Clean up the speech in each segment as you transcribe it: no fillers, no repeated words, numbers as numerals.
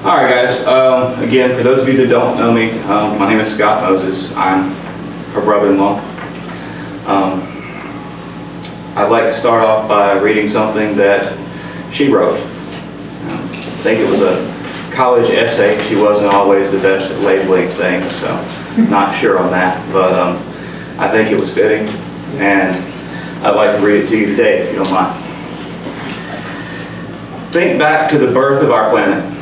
All right, guys. Again, for those of you that don't know me, my name is Scott Moses. I'm her brother-in-law. I'd like to start off by reading something that she wrote. I think it was a college essay. She wasn't always the best at labeling things, so not sure on that. But I think it was fitting, and I'd like to read it to you today, if you don't mind. Think back to the birth of our planet.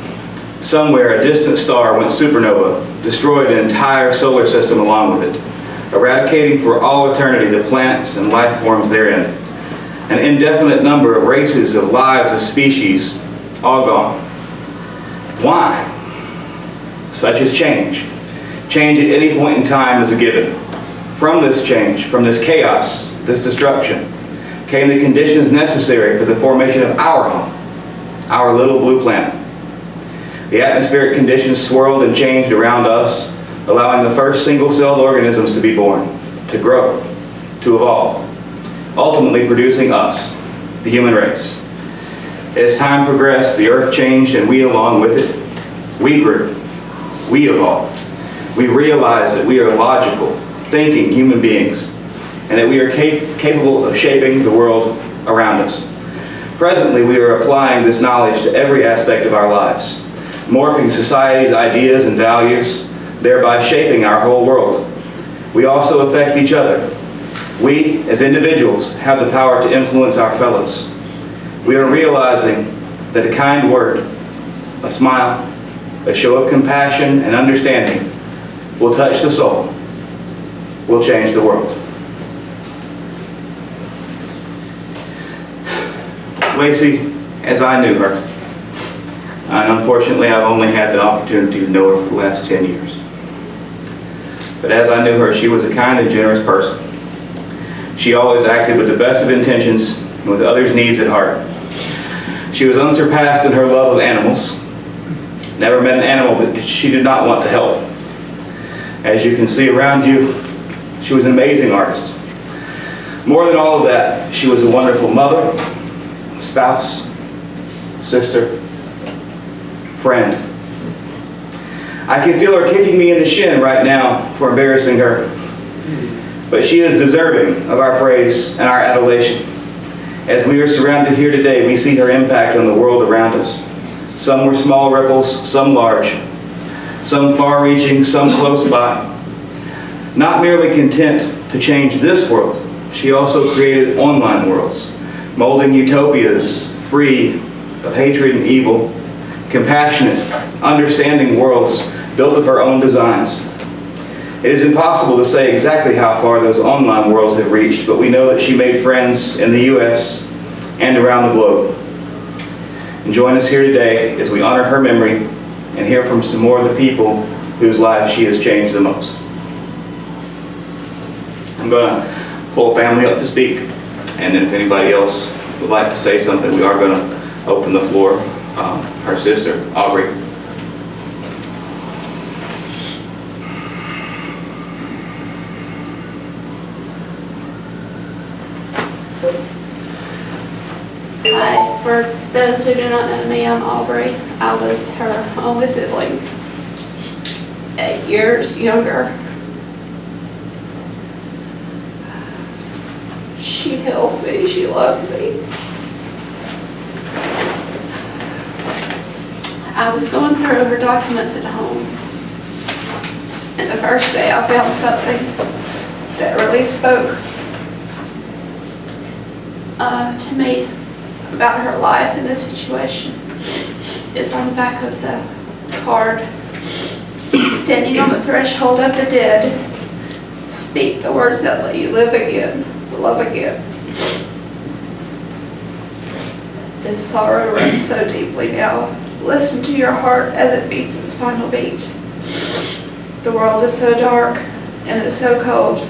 Somewhere a distant star went supernova, destroyed an entire solar system along with it, eradicating for all eternity the planets and life forms therein. An indefinite number of races, of lives, of species, all gone. Why? Such is change. Change at any point in time is a given. From this change, from this chaos, this destruction, came the conditions necessary for the formation of our home, our little blue planet. The atmospheric conditions swirled and changed around us, allowing the first single-celled organisms to be born, to grow, to evolve, ultimately producing us, the human race. As time progressed, the earth changed and we along with it. We grew, we evolved. We realized that we are logical, thinking human beings, and that we are capable of shaping the world around us. Presently, we are applying this knowledge to every aspect of our lives, morphing society's ideas and values, thereby shaping our whole world. We also affect each other. We, as individuals, have the power to influence our fellows. We are realizing that a kind word, a smile, a show of compassion and understanding will touch the soul, will change the world. Lacy, as I knew her, and unfortunately I've only had the opportunity to know her for the last 10 years. But as I knew her, she was a kind and generous person. She always acted with the best of intentions and with others' needs at heart. She was unsurpassed in her love of animals. Never met an animal that she did not want to help. As you can see around you, she was an amazing artist. More than all of that, she was a wonderful mother, spouse, sister, friend. I can feel her kicking me in the shin right now for embarrassing her. But she is deserving of our praise and our adulation. As we are surrounded here today, we see her impact on the world around us. Some were small ripples, some large. Some far-reaching, some close by. Not merely content to change this world, she also created online worlds, molding utopias free of hatred and evil, compassionate, understanding worlds built of her own designs. It is impossible to say exactly how far those online worlds have reached, but we know that she made friends in the U.S. and around the globe. And join us here today as we honor her memory and hear from some more of the people whose lives she has changed the most. I'm going to pull family up to speak, and then if anybody else would like to say something, we are going to open the floor. Her sister, Aubrey. Hi, for those who do not know me, I'm Aubrey. I was her only sibling, 8 years younger. She helped me, she loved me. I was going through her documents at home, and the first day I found something that really spoke to me about her life and the situation. It's on the back of the card. Standing on the threshold of the dead, speak the words that let you live again, love again. This sorrow runs so deeply now. Listen to your heart as it beats its final beat. The world is so dark and it's so cold.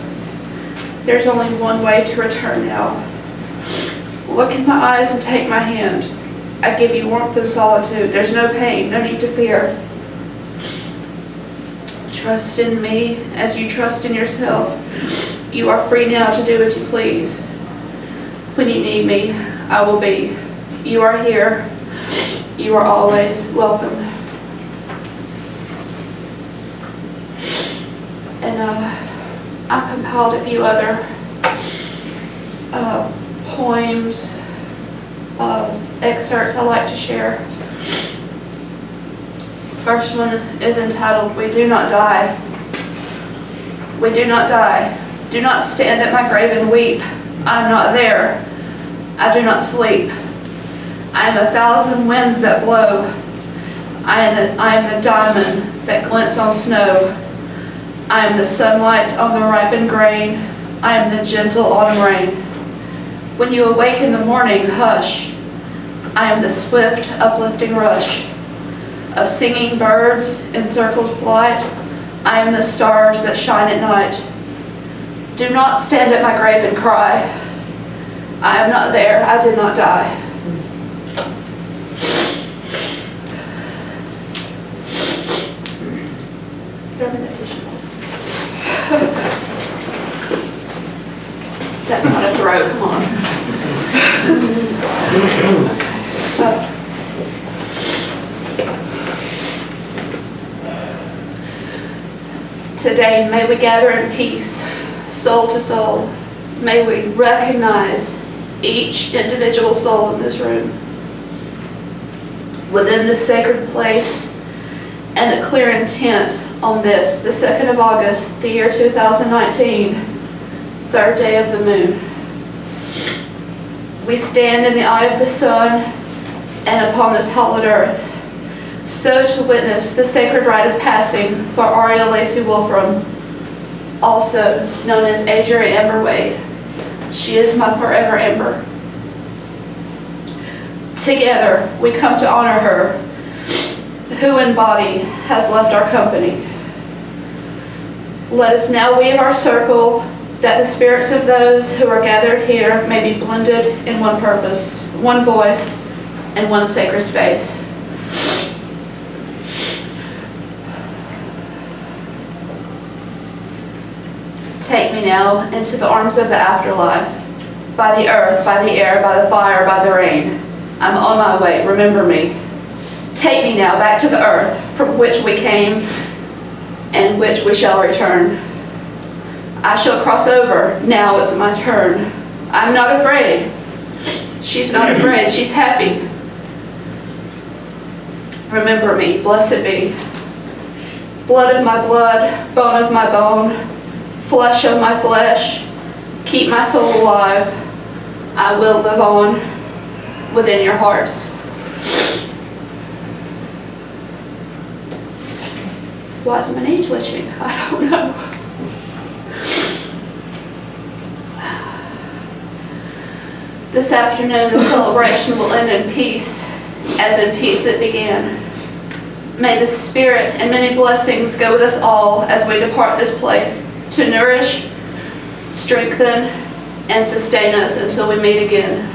There's only one way to return now. Look in my eyes and take my hand. I give you warmth and solitude. There's no pain, no need to fear. Trust in me as you trust in yourself. You are free now to do as you please. When you need me, I will be. You are here. You are always welcome. And I compiled a few other poems, excerpts I like to share. First one is entitled, "We Do Not Die." We do not die. Do not stand at my grave and weep. I am not there. I do not sleep. I am 1,000 winds that blow. I am the diamond that glints on snow. I am the sunlight on the ripened grain. I am the gentle autumn rain. When you awake in the morning, hush. I am the swift, uplifting rush of singing birds in circled flight. I am the stars that shine at night. Do not stand at my grave and cry. I am not there. I did not die. That's not a throw, come on. Today, may we gather in peace, soul to soul. May we recognize each individual soul in this room within this sacred place, and the clear intent on this, the 2nd of August, the year 2019, 3rd day of the moon. We stand in the eye of the sun and upon this hallowed earth, so to witness the sacred rite of passing for Lacy Wolfram, also known as Adria Amber Wade. She is my forever Amber. Together, we come to honor her, who in body has left our company. Let us now weave our circle, that the spirits of those who are gathered here may be blended in one purpose, one voice, and one sacred space. Take me now into the arms of the afterlife, by the earth, by the air, by the fire, by the rain. I'm on my way, remember me. Take me now back to the earth from which we came and which we shall return. I shall cross over, now it's my turn. I'm not afraid. She's not afraid, she's happy. Remember me, blessed be. Blood of my blood, bone of my bone, flesh of my flesh, keep my soul alive. I will live on within your hearts. Why is my knee twitching? I don't know. This afternoon, the celebration will end in peace, as in peace it began. May the Spirit and many blessings go with us all as we depart this place, to nourish, strengthen, and sustain us until we meet again.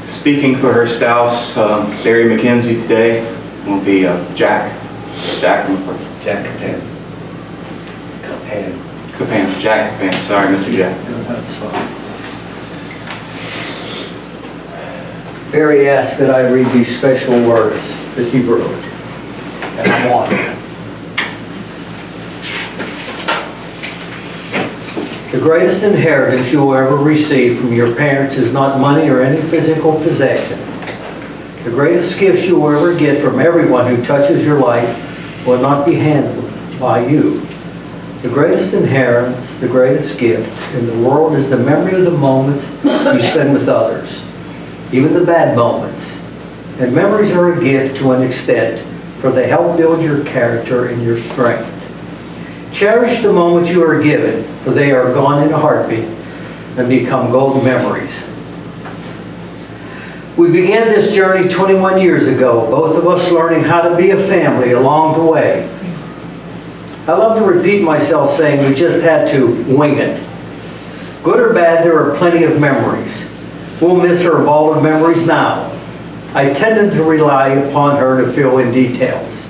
Speaking for her spouse, Barry McKenzie, today will be Jack. Jack Capan. Capan. Jack Capan. Sorry, Mr. Jack. No, that's fine. Barry asked that I read these special words that he wrote, and I'm honored. The greatest inheritance you will ever receive from your parents is not money or any physical possession. The greatest gifts you will ever get from everyone who touches your life will not be handled by you. The greatest inheritance, the greatest gift in the world is the memory of the moments you spend with others, even the bad moments. And memories are a gift to an extent, for they help build your character and your strength. Cherish the moments you are given, for they are gone in a heartbeat and become golden memories. We began this journey 21 years ago, both of us learning how to be a family along the way. I love to repeat myself saying we just had to wing it. Good or bad, there are plenty of memories. We'll miss her vault of memories now. I tended to rely upon her to fill in details.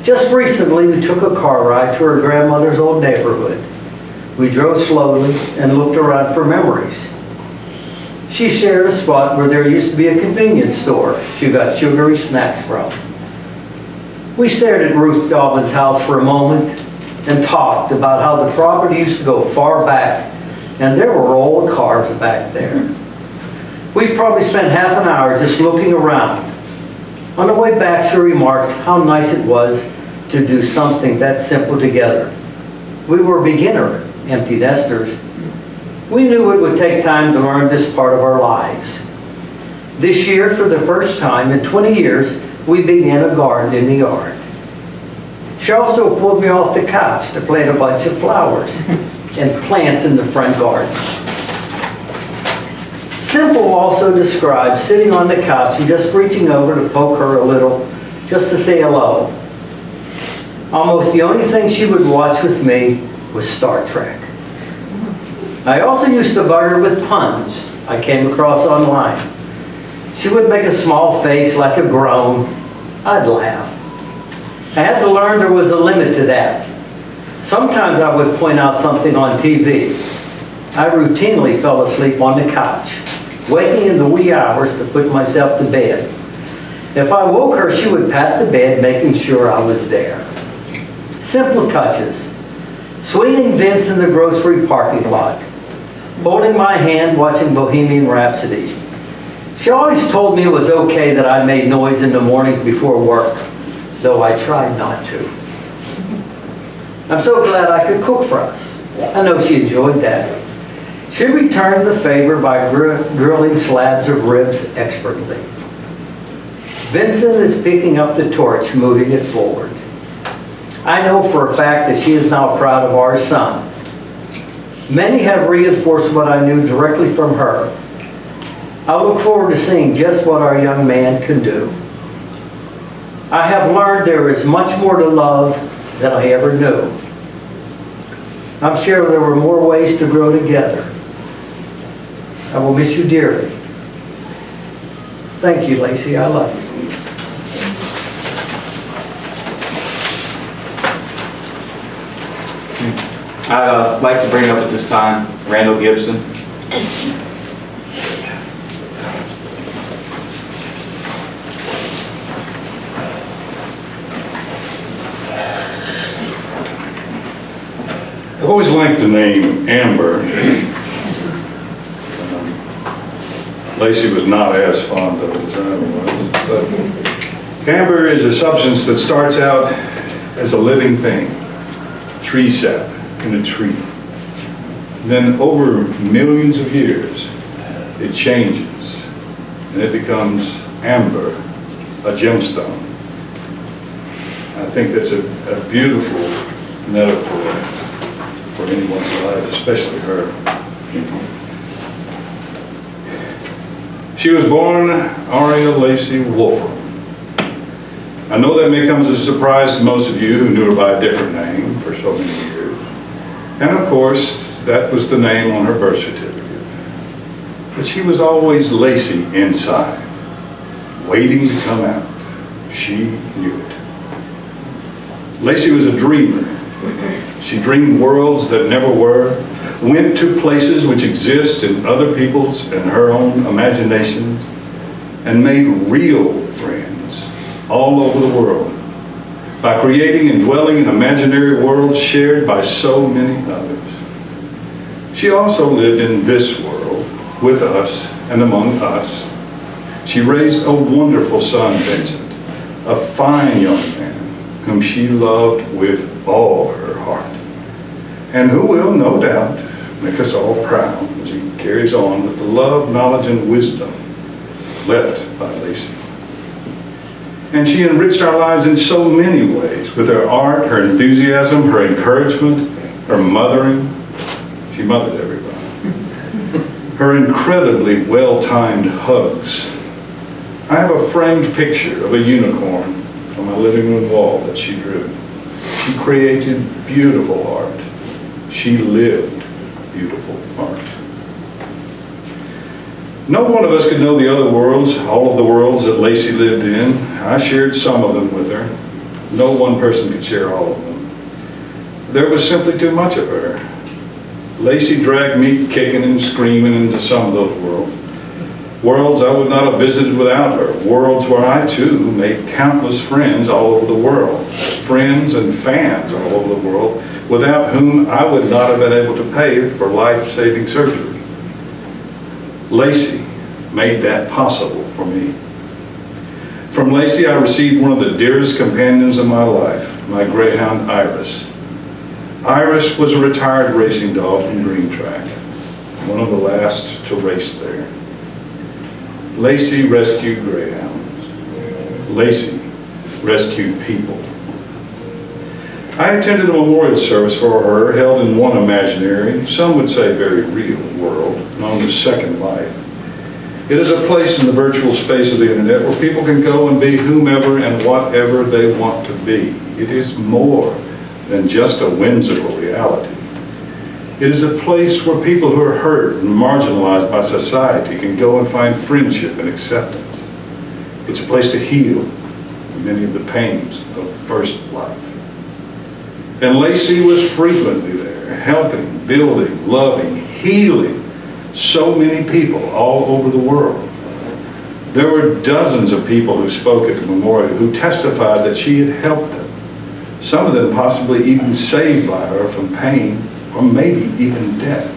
Just recently, we took a car ride to her grandmother's old neighborhood. We drove slowly and looked around for memories. She shared a spot where there used to be a convenience store she got sugary snacks from. We stared at Ruth Dobbin's house for a moment and talked about how the property used to go far back, and there were old cars back there. We probably spent half an hour just looking around. On the way back, she remarked how nice it was to do something that simple together. We were beginner empty nesters. We knew it would take time to learn this part of our lives. This year, for the first time in 20 years, we began a garden in the yard. She also pulled me off the couch to plant a bunch of flowers and plants in the front garden. Simple also describes sitting on the couch and just reaching over to poke her a little, just to say hello. Almost the only thing she would watch with me was Star Trek. I also used to bug her with puns I came across online. She would make a small face like a groan. I'd laugh. I had to learn there was a limit to that. Sometimes I would point out something on TV. I routinely fell asleep on the couch, waking in the wee hours to put myself to bed. If I woke her, she would pat the bed, making sure I was there. Simple touches. Swinging Vince in the grocery parking lot. Holding my hand, watching Bohemian Rhapsody. She always told me it was okay that I made noise in the mornings before work, though I tried not to. I'm so glad I could cook for us. I know she enjoyed that. She returned the favor by grilling slabs of ribs expertly. Vincent is picking up the torch, moving it forward. I know for a fact that she is now proud of our son. Many have reinforced what I knew directly from her. I look forward to seeing just what our young man can do. I have learned there is much more to love than I ever knew. I'm sure there were more ways to grow together. I will miss you dearly. Thank you, Lacy. I love you. I'd like to bring up at this time Randall Gibson. I've always liked the name Amber. Lacy was not as fond of it as I was. But amber is a substance that starts out as a living thing, tree sap in a tree. Then over millions of years, it changes and it becomes amber, a gemstone. I think that's a beautiful metaphor for anyone's life, especially her. She was born Aria Lacy Wolfram. I know that may come as a surprise to most of you who knew her by a different name for so many years. And of course, that was the name on her birth certificate. But she was always Lacy inside, waiting to come out. She knew it. Lacy was a dreamer. She dreamed worlds that never were, went to places which exist in other people's and her own imaginations, and made real friends all over the world by creating and dwelling in imaginary worlds shared by so many others. She also lived in this world with us and among us. She raised a wonderful son, Vincent, a fine young man whom she loved with all her heart, and who will, no doubt, make us all proud as he carries on with the love, knowledge, and wisdom left by Lacy. And she enriched our lives in so many ways, with her art, her enthusiasm, her encouragement, her mothering. She mothered everybody. Her incredibly well-timed hugs. I have a framed picture of a unicorn on my living room wall that she drew. She created beautiful art. She lived beautiful art. No one of us could know the other worlds, all of the worlds that Lacy lived in. I shared some of them with her. No one person could share all of them. There was simply too much of her. Lacy dragged me kicking and screaming into some of those worlds. Worlds I would not have visited without her. Worlds where I, too, made countless friends all over the world. Friends and fans all over the world, without whom I would not have been able to pay for life-saving surgery. Lacy made that possible for me. From Lacy, I received one of the dearest companions of my life, my greyhound Iris. Iris was a retired racing dog from Green Track, one of the last to race there. Lacy rescued greyhounds. Lacy rescued people. I attended a memorial service for her held in one imaginary, some would say very real world, known as Second Life. It is a place in the virtual space of the internet where people can go and be whomever and whatever they want to be. It is more than just a whimsical reality. It is a place where people who are hurt and marginalized by society can go and find friendship and acceptance. It's a place to heal from many of the pains of first life. And Lacy was frequently there, helping, building, loving, healing so many people all over the world. There were dozens of people who spoke at the memorial who testified that she had helped them, some of them possibly even saved by her from pain or maybe even death.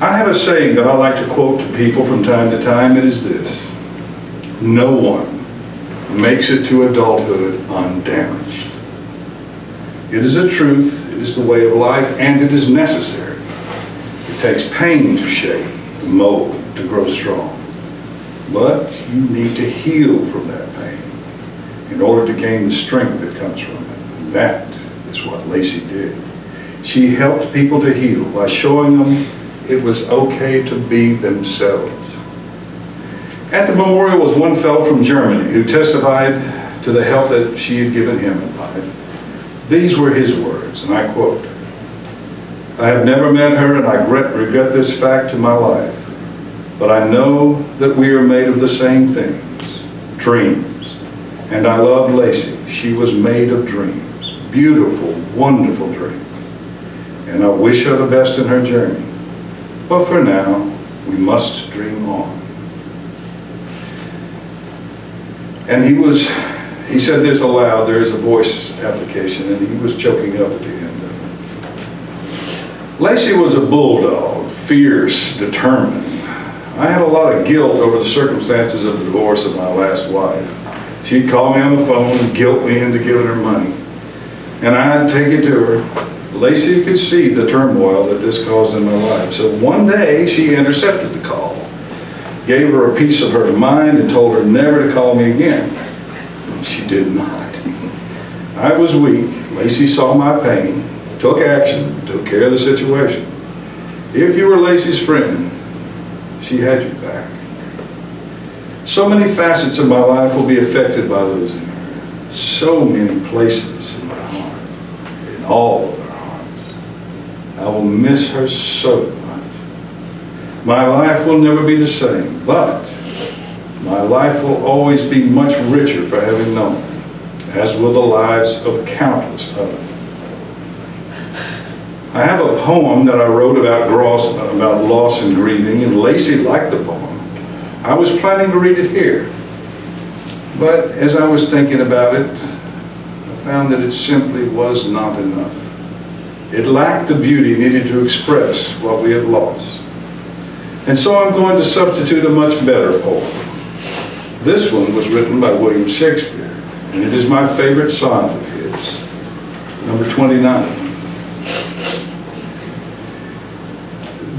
I have a saying that I like to quote to people from time to time. It is this: no one makes it to adulthood undamaged. It is a truth, it is the way of life, and it is necessary. It takes pain to shape, to mold, to grow strong. But you need to heal from that pain in order to gain the strength that comes from it. And that is what Lacy did. She helped people to heal by showing them it was okay to be themselves. At the memorial was one fellow from Germany who testified to the help that she had given him in life. These were his words, and I quote, "I have never met her, and I regret this fact in my life, but I know that we are made of the same things, dreams, and I loved Lacy. She was made of dreams, beautiful, wonderful dreams, and I wish her the best in her journey. But for now, we must dream on." And he said this aloud. There is a voice application, and he was choking up at the end of it. Lacy was a bulldog, fierce, determined. I had a lot of guilt over the circumstances of the divorce of my last wife. She'd call me on the phone and guilt me into giving her money, and I'd take it to her. Lacy could see the turmoil that this caused in my life, so one day she intercepted the call, gave her a piece of her mind, and told her never to call me again. She did not. I was weak. Lacy saw my pain, took action, took care of the situation. If you were Lacy's friend, she had your back. So many facets of my life will be affected by losing her. So many places in my heart, in all of our hearts. I will miss her so much. My life will never be the same, but my life will always be much richer for having known her, as will the lives of countless others. I have a poem that I wrote about loss and grieving, and Lacy liked the poem. I was planning to read it here, but as I was thinking about it, I found that it simply was not enough. It lacked the beauty needed to express what we had lost. And so I'm going to substitute a much better poem. This one was written by William Shakespeare, and it is my favorite sonnet of his, number 29.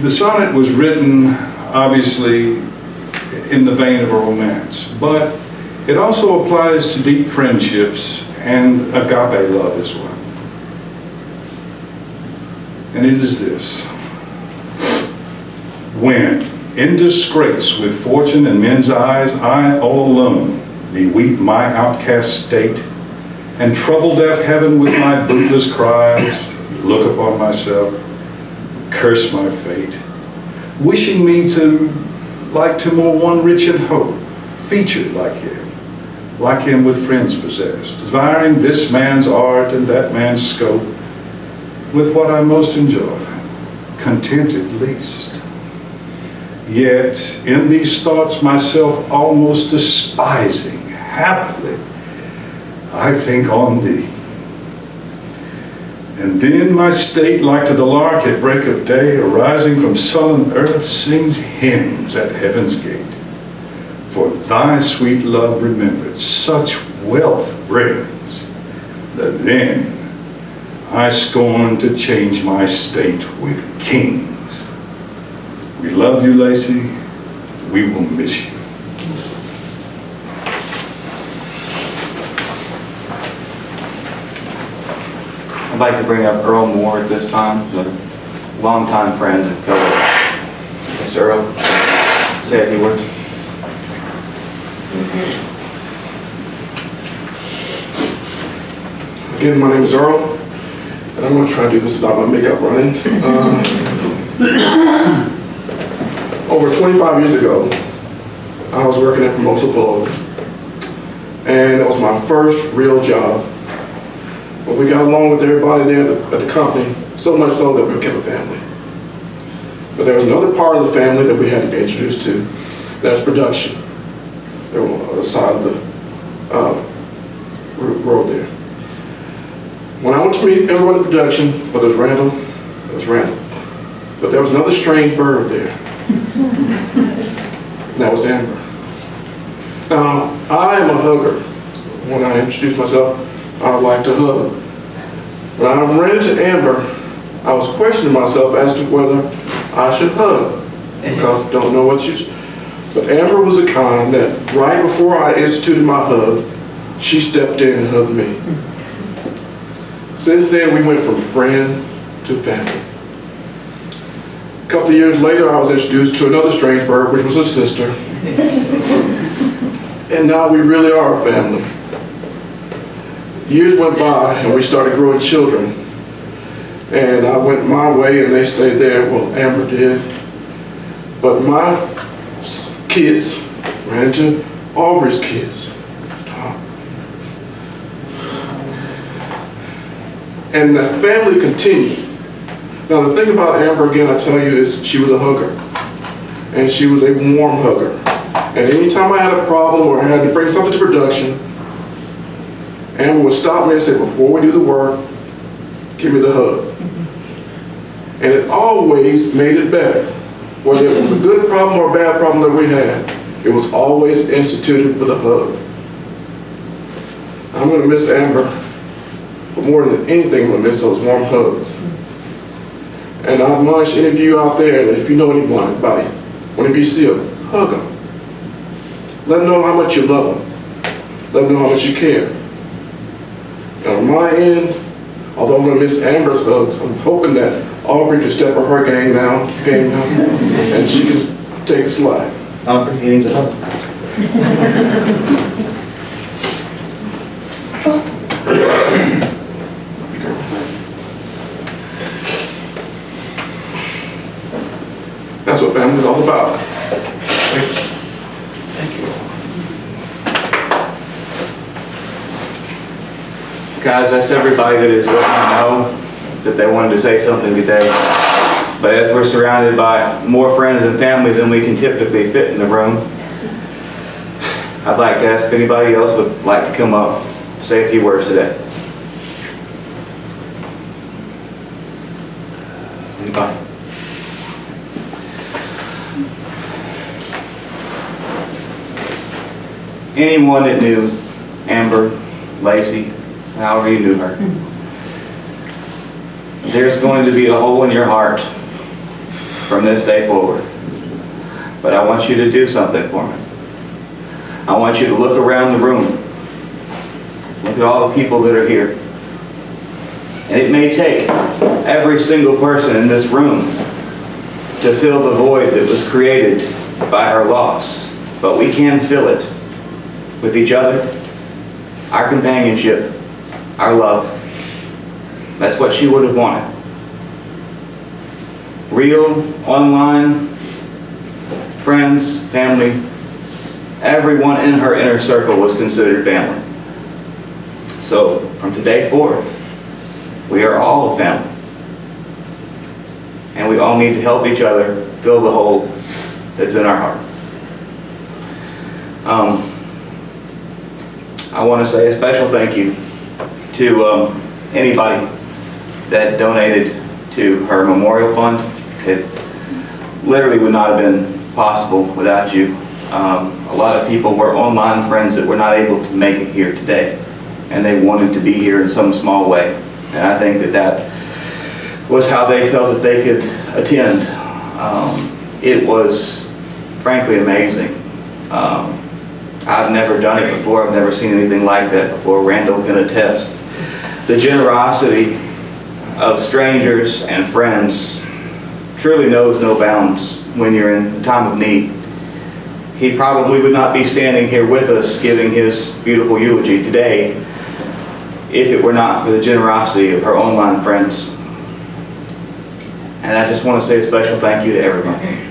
The sonnet was written, obviously, in the vein of a romance, but it also applies to deep friendships and agape love as well. And it is this: when, in disgrace with fortune and men's eyes, I all alone beweep my outcast state, and trouble deaf heaven with my bootless cries, look upon myself, curse my fate, wishing me to like to more one rich in hope, featured like him with friends possessed, desiring this man's art and that man's scope, with what I most enjoy, contented least. Yet in these thoughts myself almost despising, happily, I think on thee. And then my state, like to the lark at break of day, arising from sullen earth, sings hymns at heaven's gate. For thy sweet love remembered such wealth brings, that then I scorn to change my state with kings. We love you, Lacy. We will miss you. I'd like to bring up Earl Moore at this time, a longtime friend and co-worker. Mr. Earl, say a few words. Again, my name is Earl, and I'm going to try to do this without my makeup running. Over 25 years ago, I was working at Formosa Boulevard, and it was my first real job. But we got along with everybody there at the company, so much so that we became a family. But there was another part of the family that we had to be introduced to. That's production. They were on the other side of the road there. When I went to meet everyone in production, whether it was Randall, it was Randall. But there was another strange bird there. And that was Amber. Now, I am a hugger. When I introduce myself, I like to hug. When I ran into Amber, I was questioning myself as to whether I should hug, because I don't know what you. But Amber was the kind that right before I instituted my hug, she stepped in and hugged me. Since then, we went from friend to family. A couple of years later, I was introduced to another strange bird, which was a sister. And now we really are a family. Years went by and we started growing children. And I went my way and they stayed there. Well, Amber did. But my kids ran into Aubrey's kids. And the family continued. Now the thing about Amber, again, I tell you, is she was a hugger. And she was a warm hugger. And anytime I had a problem or I had to bring something to production, Amber would stop me and say, before we do the work, give me the hug. And it always made it better. Whether it was a good problem or a bad problem that we had, it was always instituted with a hug. I'm going to miss Amber, but more than anything, I'm going to miss those warm hugs. And I admonish any of you out there that if you know anybody, whenever you see them, hug them. Let them know how much you love them. Let them know how much you care. And on my end, although I'm going to miss Amber's hugs, I'm hoping that Aubrey can step up her game now, and she can take the slide. Aubrey, he needs a hug. That's what family's all about. Thank you. Guys, that's everybody that is letting me know that they wanted to say something today. But as we're surrounded by more friends and family than we can typically fit in the room, I'd like to ask if anybody else would like to come up, say a few words today. Anybody? Anyone that knew Amber, Lacy, however you knew her, there's going to be a hole in your heart from this day forward. But I want you to do something for me. I want you to look around the room. Look at all the people that are here. And it may take every single person in this room to fill the void that was created by her loss. But we can fill it with each other, our companionship, our love. That's what she would have wanted. Real, online, friends, family, everyone in her inner circle was considered family. So from today forth, we are all a family. and we all need to help each other fill the hole that's in our heart. I want to say a special thank you to anybody that donated to her memorial fund. It literally would not have been possible without you. A lot of people were online friends that were not able to make it here today, and they wanted to be here in some small way. And I think that that was how they felt that they could attend. It was frankly amazing. I've never done it before. I've never seen anything like that before. Randall can attest. The generosity of strangers and friends truly knows no bounds when you're in a time of need. He probably would not be standing here with us giving his beautiful eulogy today if it were not for the generosity of her online friends. And I just want to say a special thank you to everybody.